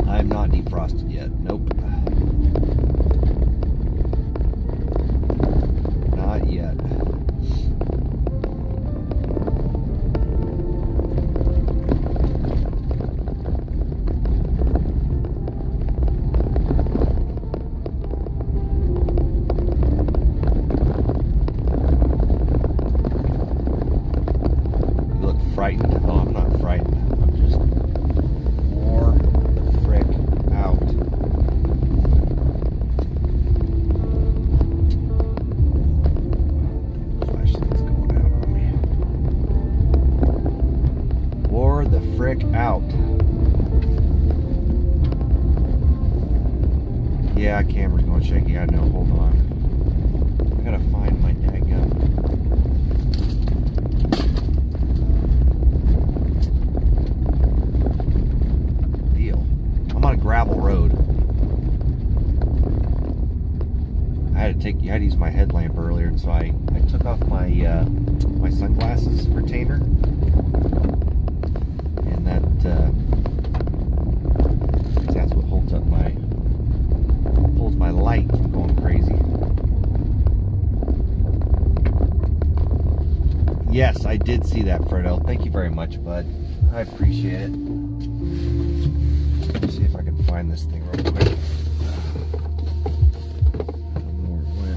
I'm not defrosted yet. Nope. Not yet. You look frightened? Oh, I'm not frightened. I'm just wore the frick out. Flashlight's going out on me. Wore the frick out. Yeah, camera's going shaky. I know. Hold on. I gotta find my daggum. Deal. I'm on a gravel road. I had to use my headlamp earlier, and so I took off my my sunglasses retainer, and that's what holds my light from going crazy. Yes, I did see that, Fredo. Thank you very much, bud. I appreciate it. Let's see if I can find this thing real quick. I don't know where it went.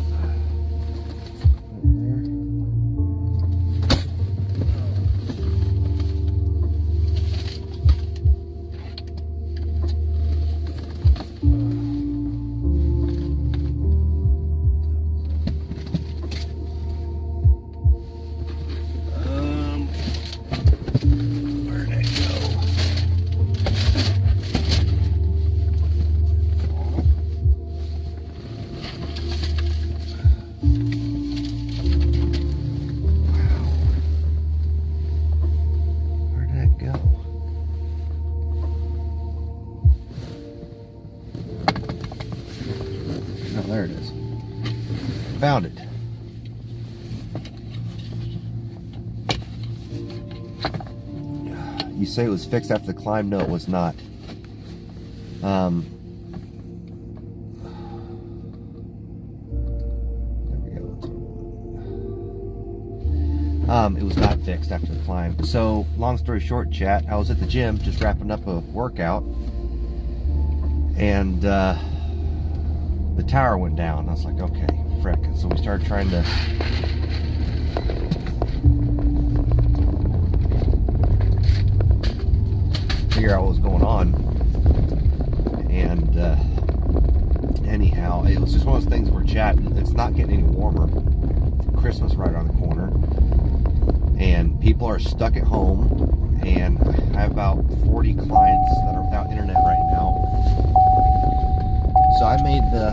Where'd it go? Where'd that go? Oh, there it is. Found it. You say it was fixed after the climb? No, it was not. There we go. It was not fixed after the climb. So, long story short, chat, I was at the gym just wrapping up a workout, and the tower went down. I was like, okay, frick. And so we started trying to figure out what was going on, and anyhow, it was just one of those things where chatting, it's not getting any warmer. Christmas right around the corner, and people are stuck at home, and I have about 40 clients that are without internet right now. So I made the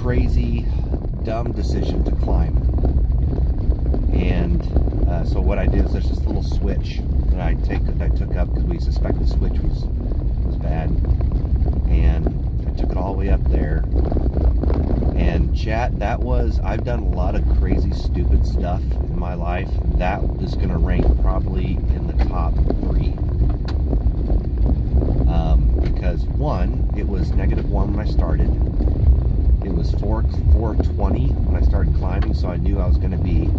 crazy dumb decision to climb, and so what I did is there's this little switch that I took up because we suspect the switch was bad, and I took it all the way up there. And chat, I've done a lot of crazy stupid stuff in my life. That is going to rank probably in the top 3, because one, it was -1 when I started. It was 420 when I started climbing, so I knew I was going to be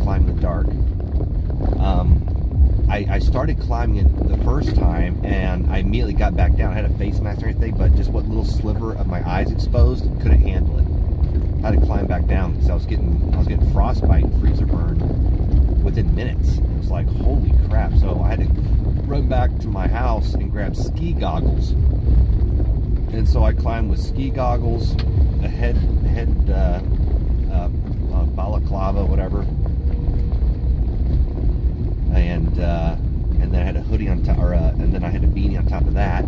climbing in the dark. I started climbing it the first time, and I immediately got back down. I had a face mask and everything, but just what little sliver of my eyes exposed, couldn't handle it. I had to climb back down because I was getting frostbite and freezer burn within minutes. It was like, holy crap! So I had to run back to my house and grab ski goggles, and so I climbed with ski goggles, a head balaclava, whatever. And then I had a hoodie on top, and then I had a beanie on top of that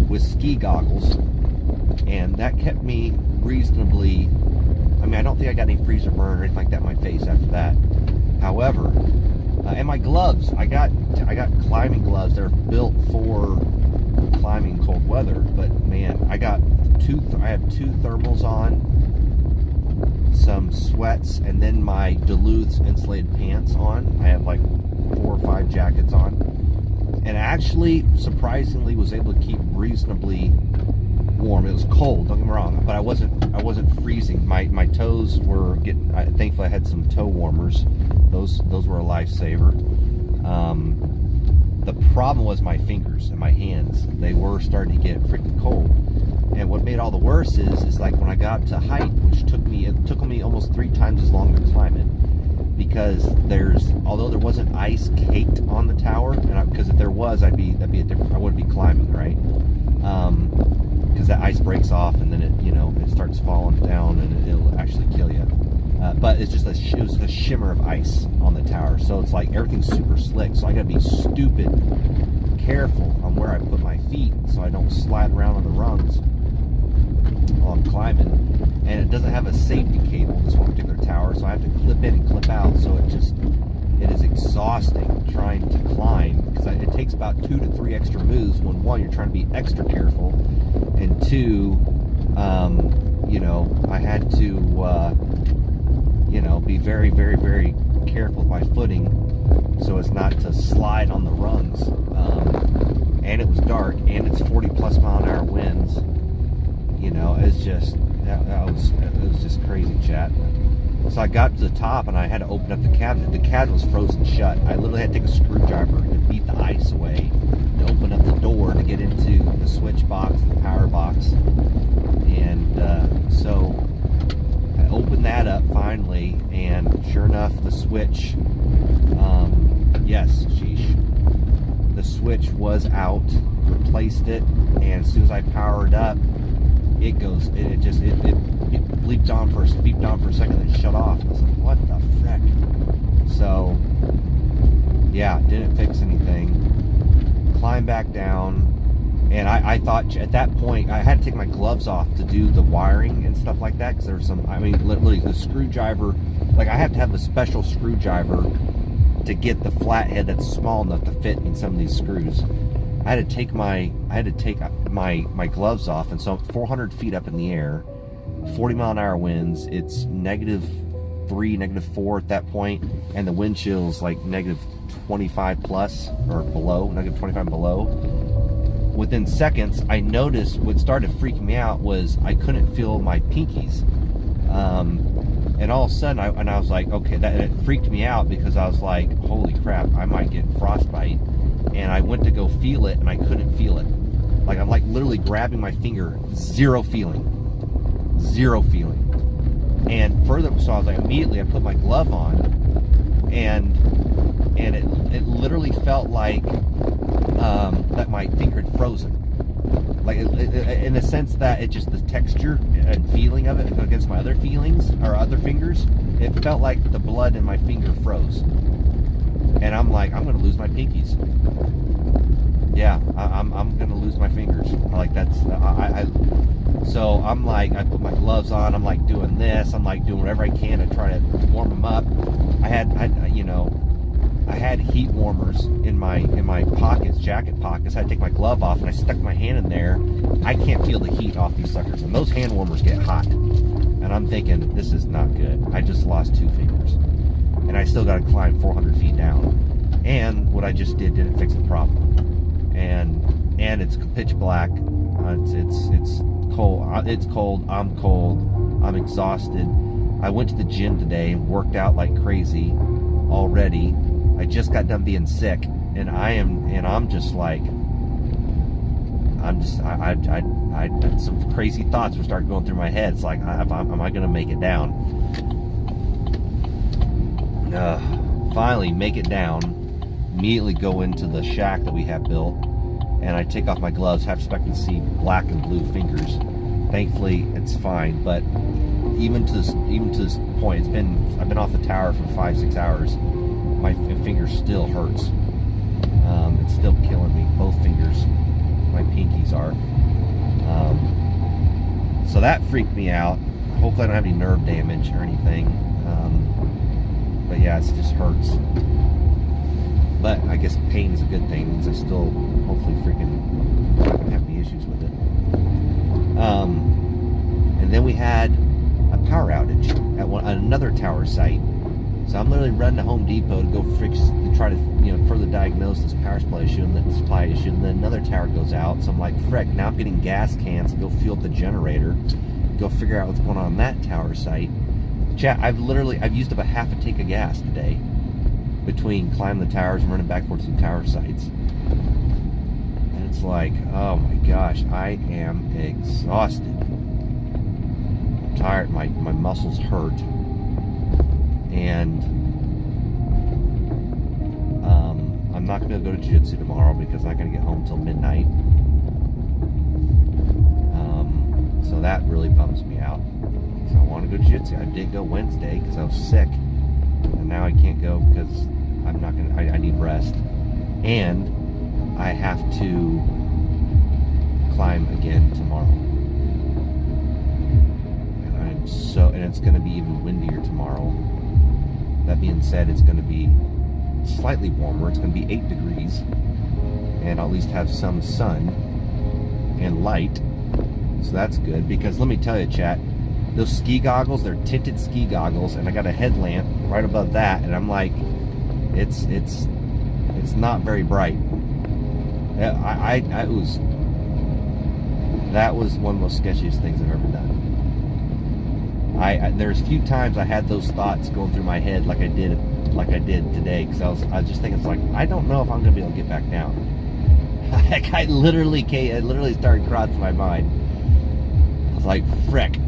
with ski goggles, and that kept me reasonably. I mean, I don't think I got any freezer burn or anything like that in my face after that. However, and my gloves, I got climbing gloves that are built for climbing cold weather. But man, I have two thermals on, some sweats, and then my Duluth insulated pants on. I have like 4 or 5 jackets on, and actually surprisingly was able to keep reasonably warm. It was cold, don't get me wrong, but I wasn't freezing. My toes were getting, thankfully I had some toe warmers. Those were a lifesaver. The problem was my fingers and my hands. They were starting to get freaking cold. And what made all the worse is like when I got to height, which took me almost 3 times as long to climb it, because although there wasn't ice caked on the tower, and because if there was, that'd be a different. I wouldn't be climbing, right? Because that ice breaks off and then it starts falling down and it'll actually kill you. But it's just it was a shimmer of ice on the tower, so it's like everything's super slick. So I gotta be stupid careful on where I put my feet so I don't slide around on the rungs while I'm climbing. And it doesn't have a safety cable, this one particular tower, so I have to clip in and clip out. So it is exhausting trying to climb, because it takes about 2 to 3 extra moves when, one, you're trying to be extra careful, and 2, I had to be very, very, very careful with my footing so as not to slide on the rungs. And it was dark, and it's 40 plus mile an hour winds. It's just it was just crazy, chat. So I got to the top and I had to open up the cabinet. The cabinet was frozen shut. I literally had to take a screwdriver to beat the ice away to open up the door to get into the switch box, the power box. And so I opened that up finally, and sure enough, the switch, yes, sheesh, the switch was out. Replaced it, and as soon as I powered up, it beeped on for a second and shut off. I was like, what the frick? So yeah, didn't fix anything. Climbed back down, and I thought at that point I had to take my gloves off to do the wiring and stuff like that, because there was some, literally the screwdriver, like I have to have a special screwdriver to get the flathead that's small enough to fit in some of these screws. I had to take my gloves off, and so I'm 400 feet up in the air, 40 mile an hour winds. It's -3, -4 at that point, and the wind chill's like -25 plus or below, -25 below. Within seconds, I noticed what started freaking me out was I couldn't feel my pinkies, and all of a sudden I was like, okay, it freaked me out, because I was like, holy crap, I might get frostbite. And I went to go feel it, and I couldn't feel it. Like, I'm like literally grabbing my finger, zero feeling. And further, so I was like, immediately I put my glove on, and it literally felt like that my finger had frozen. Like in the sense that it just, the texture and feeling of it against my other feelings or other fingers, it felt like the blood in my finger froze. And I'm like, I'm gonna lose my pinkies. Yeah, I'm gonna lose my fingers. Like that's so I'm like, I put my gloves on. I'm like doing this. I'm like doing whatever I can to try to warm them up. I had heat warmers in my pockets, jacket pockets. I had to take my glove off, and I stuck my hand in there. I can't feel the heat off these suckers, and those hand warmers get hot. And I'm thinking, this is not good. I just lost 2 fingers. And I still got to climb 400 feet down, and what I just did didn't fix the problem. And it's pitch black. It's cold. It's cold. I'm cold. I'm exhausted. I went to the gym today and worked out like crazy already. I just got done being sick, and I'm just like, some crazy thoughts were starting going through my head. It's like, am I gonna make it down? Finally make it down, immediately go into the shack that we have built, and I take off my gloves, have to see black and blue fingers. Thankfully it's fine, but even to this point, I've been off the tower for 5-6 hours. My finger still hurts. It's still killing me, both fingers. My pinkies are. So that freaked me out. Hopefully I don't have any nerve damage or anything. But yeah, it just hurts. But I guess pain is a good thing. It means I still hopefully freaking not gonna have any issues with it. And then we had a power outage at another tower site. So I'm literally running to Home Depot to go try to further diagnose this power supply issue, and then another tower goes out. So I'm like, frick, now I'm getting gas cans to go fuel up the generator, go figure out what's going on that tower site. Chat, I've used up a half a tank of gas today between climbing the towers and running back towards some tower sites. And it's like, oh my gosh, I am exhausted. I'm tired, my muscles hurt. And I'm not going to go to jiu-jitsu tomorrow because I'm not going to get home until midnight. So that really bums me out. So I want to go jiu-jitsu. I did go Wednesday because I was sick, and now I can't go because I need rest, and I have to climb again tomorrow. And it's going to be even windier tomorrow. That being said, it's going to be slightly warmer. It's going to be 8 degrees, and I'll at least have some sun and light, so that's good. Because let me tell you, chat, those ski goggles, they're tinted ski goggles, and I got a headlamp right above that, and I'm like, it's not very bright. That was one of the most sketchiest things I've ever done. There's a few times I had those thoughts going through my head like I did today, because I was just thinking, it's like, I don't know if I'm gonna be able to get back down. I literally started crossing my mind. I was like, frick,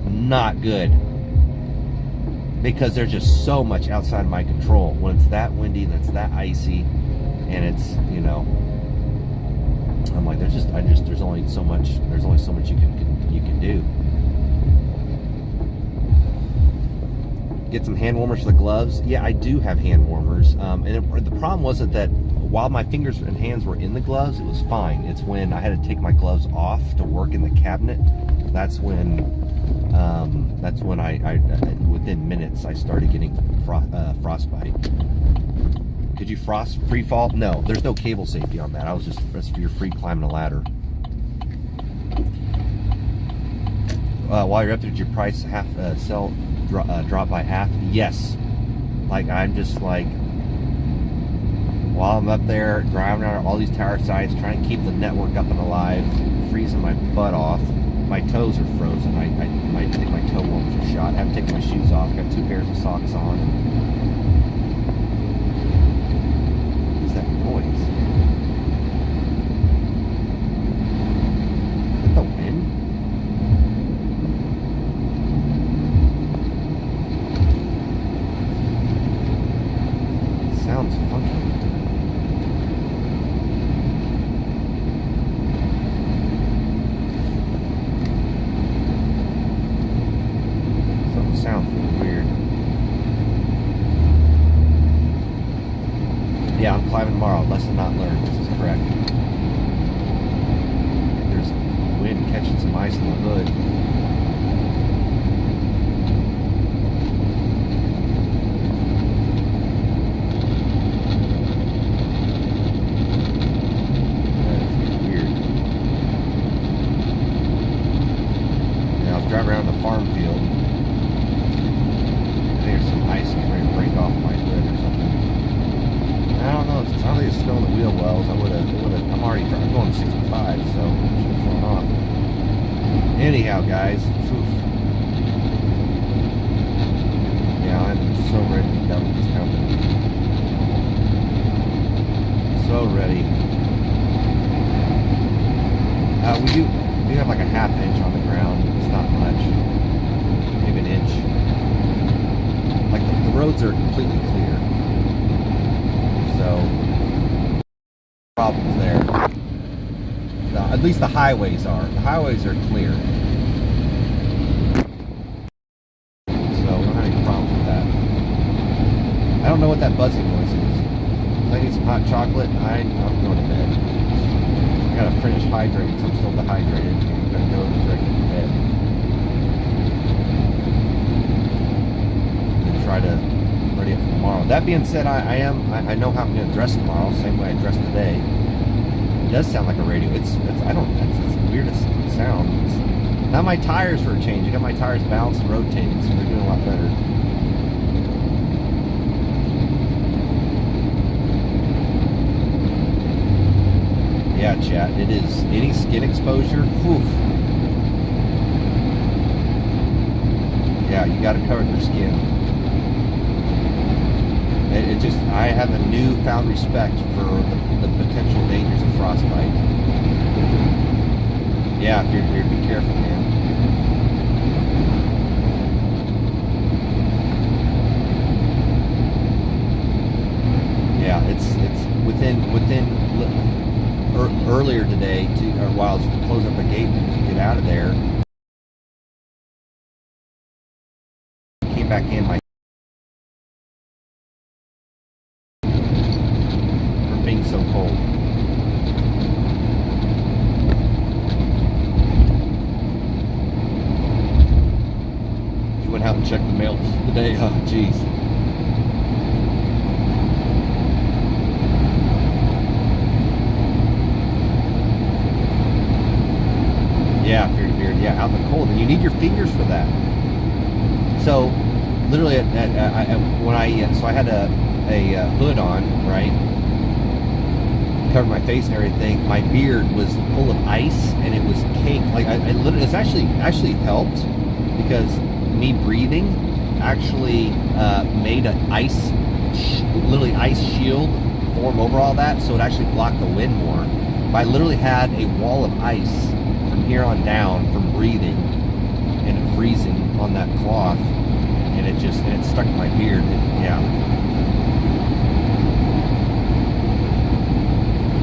not good, because there's just so much outside of my control when it's that windy, and it's that icy, and it's I'm like, there's only so much you can do. Get some hand warmers for the gloves. Yeah, I do have hand warmers. And the problem wasn't that while my fingers and hands were in the gloves, it was fine. It's when I had to take my gloves off to work in the cabinet. That's when I within minutes I started getting frostbite. Could you free fall? No, there's no cable safety on that. That's for your free climbing a ladder. While you're up there, did your price drop by half? Yes. Like, I'm just like, while I'm up there driving around all these tower sites, trying to keep the network up and alive, freezing my butt off. My toes are frozen. I think my toe warmers are shot. I haven't taken my shoes off. Got 2 pairs of socks on. What's that noise? Is that the wind? Sounds funky. Something sounds really weird. Yeah, I'm climbing tomorrow. Lesson not learned. This is correct. There's wind catching some ice in the hood. Driving around the farm field. I think there's some ice getting ready to break off my hood or something. I don't know. It's not really snowing the wheel wells. I'm going 65, so it should have flown off. Anyhow, guys. Oof. Yeah, I'm so ready to be done with this company. So ready. We do have like a ½ inch on the ground. It's not much, maybe an inch. Like the roads are completely clear, so problems there. At least the highways are. The highways are clear, so we don't have any problems with that. I don't know what that buzzing noise is. I need some hot chocolate. I'm going to bed. I gotta finish hydrating, so I'm still dehydrated. I'm gonna go to bed. Try to ready up for tomorrow. That being said, I know how I'm going to dress tomorrow, same way I dressed today. It does sound like a radio. It's the weirdest sound. Now my tires for a change. I got my tires balanced and rotating, so they're doing a lot better. Yeah, chat. It is any skin exposure. Whew. Yeah, you got to cover your skin. It just, I have a newfound respect for the potential dangers of frostbite. Yeah, if you're be careful, man. Yeah, it's within earlier today, or while I was closing up the gate to get out of there, came back in my from being so cold. You went out and checked the mail today, huh? Jeez. Yeah, beard. Yeah, out in the cold, and you need your fingers for that. So, literally, so I had a hood on, right? Covered my face and everything. My beard was full of ice, and it was caked. Like I literally, it's actually helped because me breathing actually made an literally ice shield form over all that, so it actually blocked the wind more. But I literally had a wall of ice from here on down from breathing and freezing on that cloth, and it stuck to my beard. Yeah,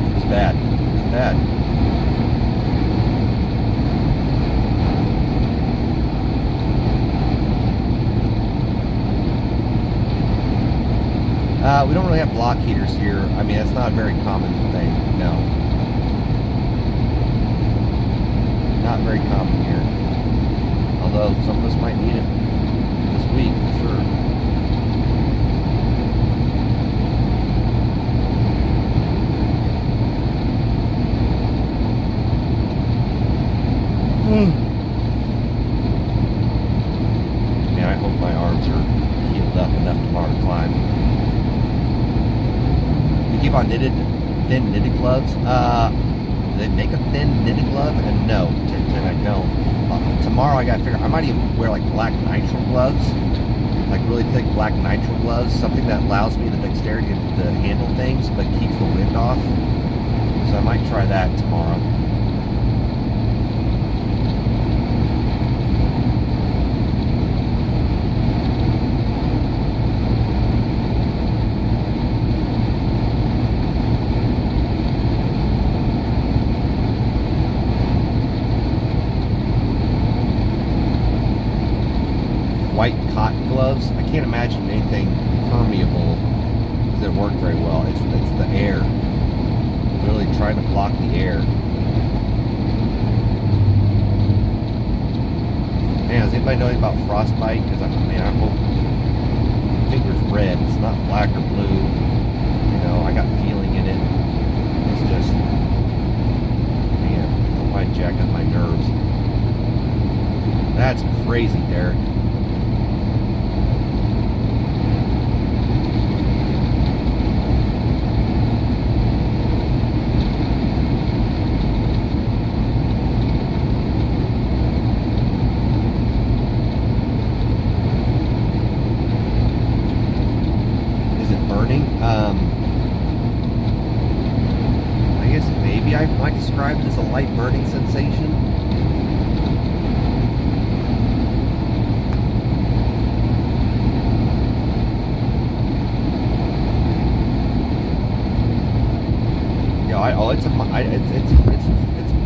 it was bad. It was bad. We don't really have block heaters here. I mean, that's not a very common thing. No. Not very common here. Although some of us might need it this week for sure. Man, I hope my arms are healed up enough tomorrow to climb. You keep on thin knitted gloves. They make a thin knitted glove, and no, I don't. Tomorrow I gotta figure. I might even wear like black nitrile gloves, like really thick black nitrile gloves, something that allows me the dexterity to handle things but keeps the wind off. So I might try that tomorrow. White cotton gloves. I can't imagine anything permeable that work very well. It's the air. Literally trying to block the air. Man, does anybody know anything about frostbite? Because I hope my finger's red. It's not black or blue. You know, I got feeling in it. It's just, man, it might jack up my nerves. That's crazy, Derek. I guess maybe I might describe it as a light burning sensation.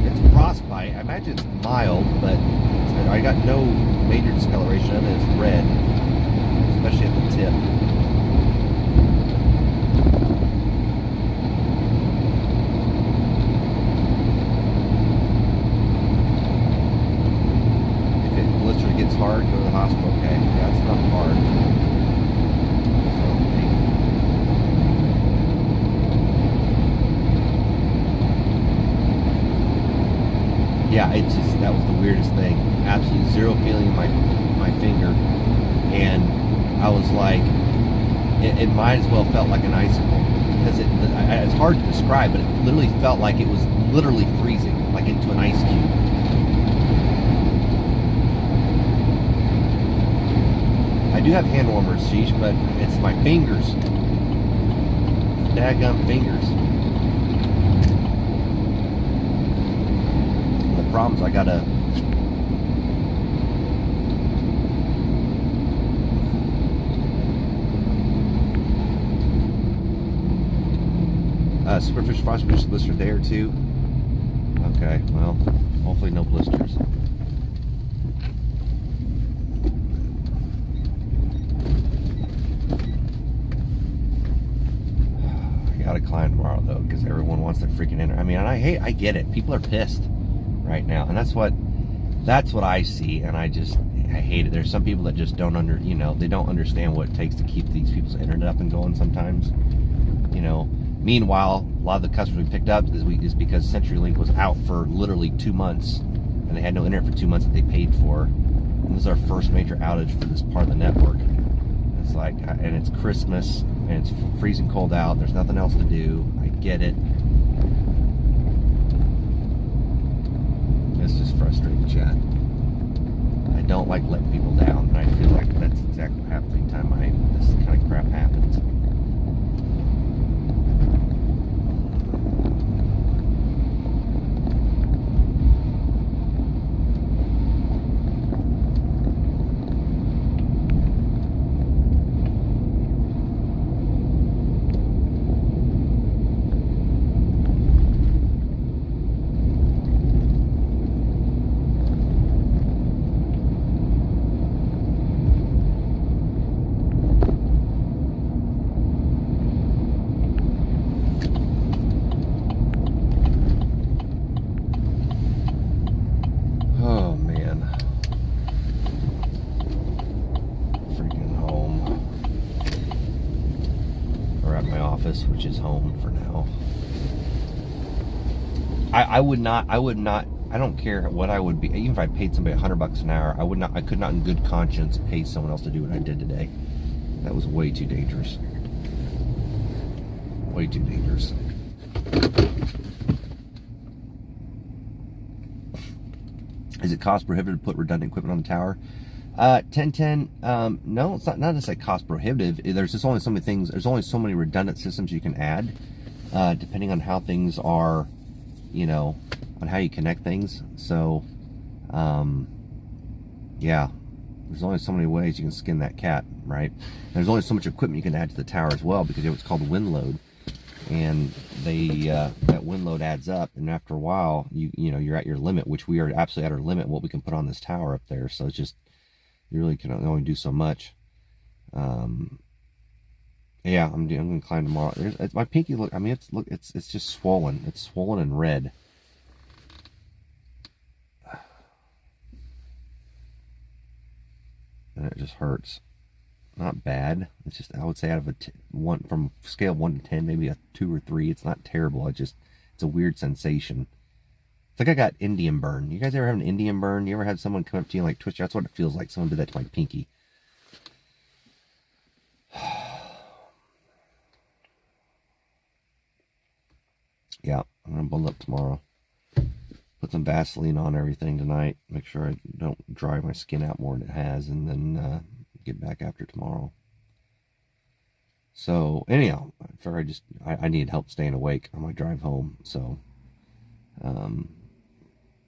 It's frostbite. I imagine it's mild, but I got no major discoloration of it. It's red, especially at the tip. Gets hard, go to the hospital. Okay, yeah, it's not hard. So, yeah, it's just, that was the weirdest thing. absolutely zero feeling in my finger, and I was like, it might as well felt like an icicle, because it's hard to describe, but it literally felt like it was literally freezing, like into an ice cube. I do have hand warmers, sheesh, but it's my fingers. Daggum fingers. The problem's I gotta superficial frostbite blister there too. Okay, well, hopefully no blisters. I gotta climb tomorrow though, because everyone wants their freaking internet. I mean, I get it. People are pissed right now, and that's what I see, and I hate it. There's some people that just don't they don't understand what it takes to keep these people's internet up and going sometimes. Meanwhile, a lot of the customers we picked up this week is because CenturyLink was out for literally 2 months, and they had no internet for 2 months that they paid for. And this is our first major outage for this part of the network. It's like, and it's Christmas, and it's freezing cold out. There's nothing else to do. I get it. It's just frustrating, chat. I don't like letting people down, and I feel like that's exactly what happens anytime this kind of crap happens. Which is home for now. I would not, I don't care what I would be, even if I paid somebody $100 an hour, I could not in good conscience pay someone else to do what I did today. That was way too dangerous. Way too dangerous. Is it cost prohibitive to put redundant equipment on the tower? 1010, no, it's not to say cost prohibitive. There's just only so many things, there's only so many redundant systems you can add, depending on how things are, on how you connect things. So, yeah, there's only so many ways you can skin that cat, right? There's only so much equipment you can add to the tower as well, because it's called wind load, and that wind load adds up, and after a while, you're at your limit, which we are absolutely at our limit, what we can put on this tower up there. So it's just, you really can only do so much. Yeah, I'm gonna climb tomorrow. My pinky, look, I mean, it's just swollen. It's swollen and red. And it just hurts. Not bad. It's just, I would say out of from scale of 1 to 10, maybe a 2 or 3. It's not terrible. It's a weird sensation. It's like I got Indian burn. You guys ever have an Indian burn? You ever had someone come up to you and like twist you? That's what it feels like. Someone did that to my pinky. Yeah, I'm gonna bundle up tomorrow. Put some Vaseline on everything tonight. Make sure I don't dry my skin out more than it has, and then get back after tomorrow. So anyhow, I need help staying awake on my drive home. So,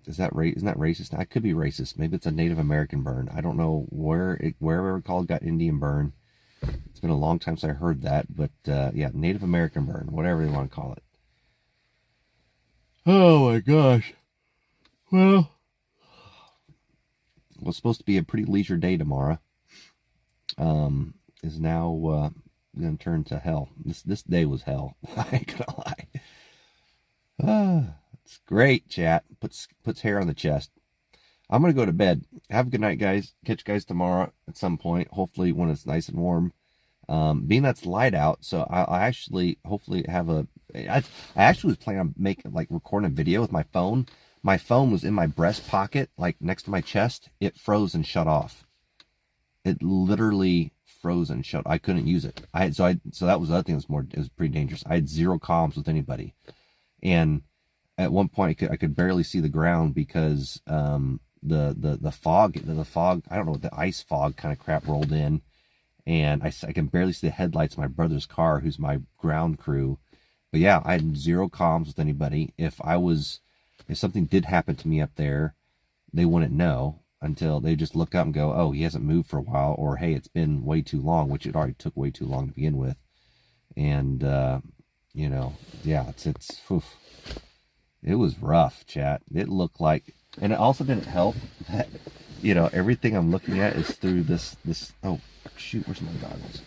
isn't that racist? I could be racist. Maybe it's a Native American burn. I don't know wherever it called got Indian burn. It's been a long time since I heard that, but yeah, Native American burn, whatever they want to call it. Oh my gosh. Well, it was supposed to be a pretty leisure day tomorrow. Is now going to turn to hell. This day was hell. I ain't gonna lie. It's great, chat. Puts hair on the chest. I'm gonna go to bed. Have a good night, guys. Catch you guys tomorrow at some point. Hopefully when it's nice and warm. Being that's light out, so I actually hopefully have I actually was planning on recording a video with my phone, my phone was in my breast pocket, like next to my chest. It froze and shut off. It literally froze and shut. I couldn't use it. So that was the other thing that was more, it was pretty dangerous. I had zero comms with anybody. And at one point I could barely see the ground because the fog, I don't know what, the ice fog kind of crap rolled in, and I can barely see the headlights of my brother's car, who's my ground crew. But yeah, I had zero comms with anybody. If something did happen to me up there, they wouldn't know until they just look up and go, oh, he hasn't moved for a while, or hey, it's been way too long, which it already took way too long to begin with. And you know, yeah, oof. It was rough, chat. It looked like, and it also didn't help that, you know, everything I'm looking at is through this, oh, shoot, where's my goggles?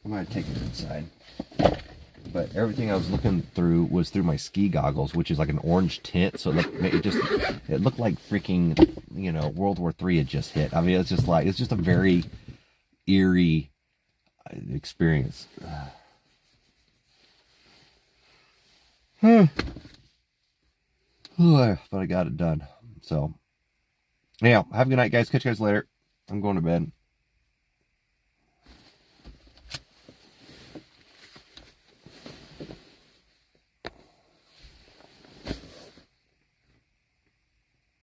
I might take it inside. But everything I was looking through was through my ski goggles, which is like an orange tint. So it looked like freaking, you know, World War III had just hit. I mean, it's just a very eerie experience. But I got it done. So, yeah, have a good night, guys. Catch you guys later. I'm going to bed.